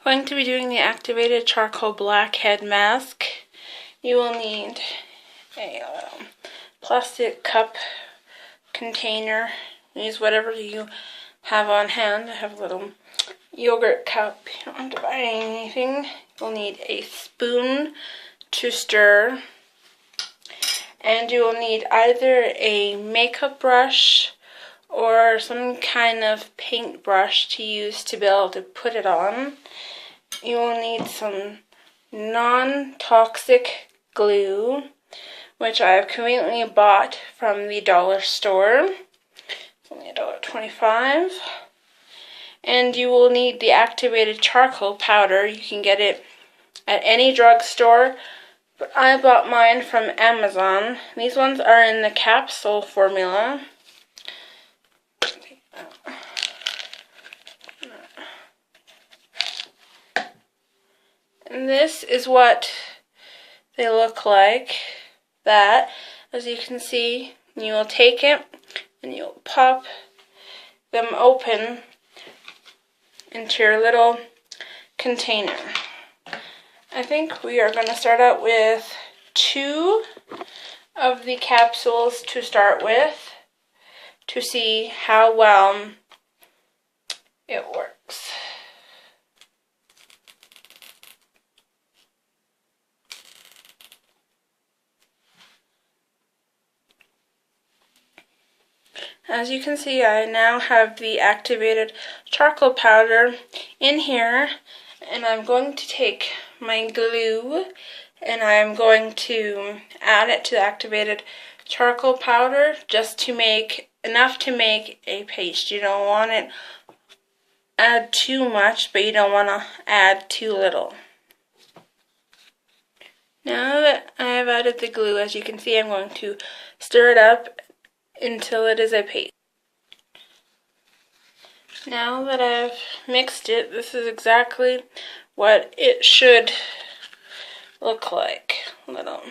going to be doing the activated charcoal blackhead mask. You will need a plastic cup container. Use whatever you have on hand. I have a little yogurt cup. You don't have to buy anything. You'll need a spoon to stir. And you will need either a makeup brush or some kind of paintbrush to use to be able to put it on. You will need some non-toxic glue, which I have conveniently bought from the dollar store. It's only $1.25. And you will need the activated charcoal powder. You can get it at any drugstore, but I bought mine from Amazon. These ones are in the capsule formula. And this is what they look like. That, as you can see, you will take it and you'll pop them open into your little container. I think we are going to start out with 2 of the capsules to start with to see how well it works. As you can see, I now have the activated charcoal powder in here, and I'm going to take my glue and I'm going to add it to the activated charcoal powder just to make enough to make a paste. You don't want it add too much, but you don't want to add too little. Now that I have added the glue, as you can see, I'm going to stir it up until it is a paste. Now that I've mixed it, this is exactly what it should look like. Little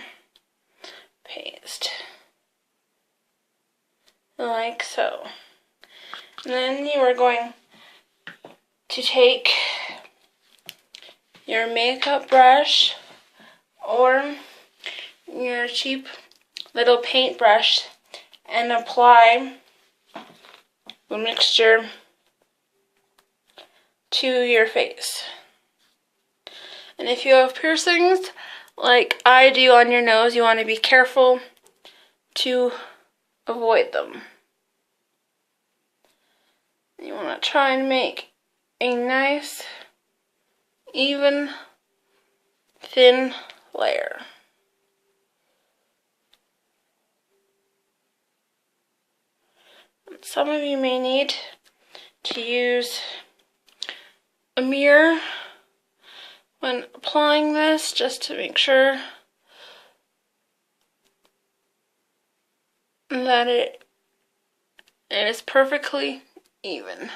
paste. Like so. And then you are going to take your makeup brush or your cheap little paintbrush and apply the mixture to your face. And if you have piercings like I do on your nose, you want to be careful to avoid them. You want to try and make a nice, even, thin layer. Some of you may need to use a mirror when applying this just to make sure that it is perfectly even.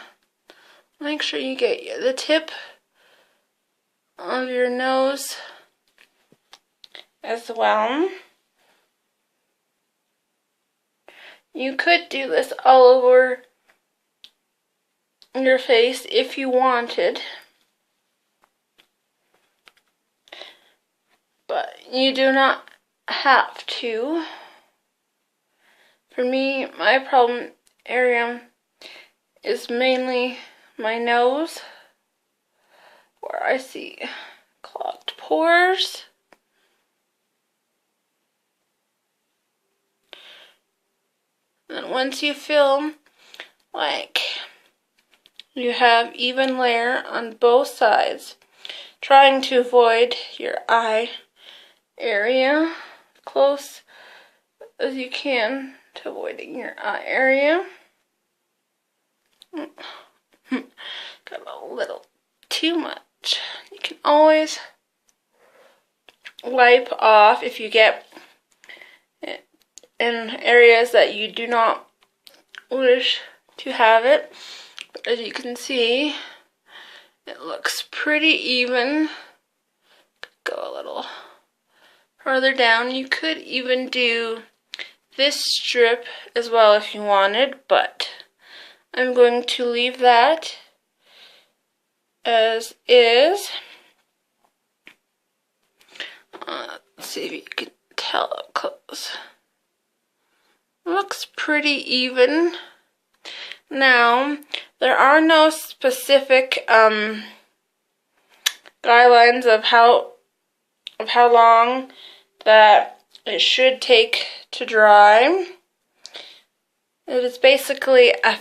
Make sure you get the tip of your nose as well. You could do this all over your face if you wanted, but you do not have to. For me, my problem area is mainly my nose, where I see clogged pores. And once you feel like you have even layer on both sides, trying to avoid your eye area, close as you can to avoiding your eye area. Got a little too much. You can always wipe off if you get it in areas that you do not wish to have it. But as you can see, it looks pretty even. Go a little further down. You could even do this strip as well if you wanted, but I'm going to leave that as is. Let's see if you can tell up close. Looks pretty even. Now, there are no specific guidelines of how long that it should take to dry. It is basically a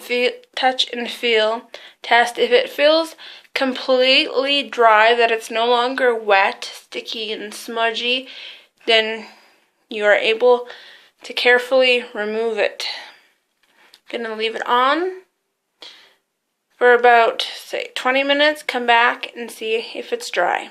touch and feel test. If it feels completely dry, that it's no longer wet, sticky, and smudgy, then you are able to carefully remove it. I'm gonna leave it on for about, say, 20 minutes, come back and see if it's dry.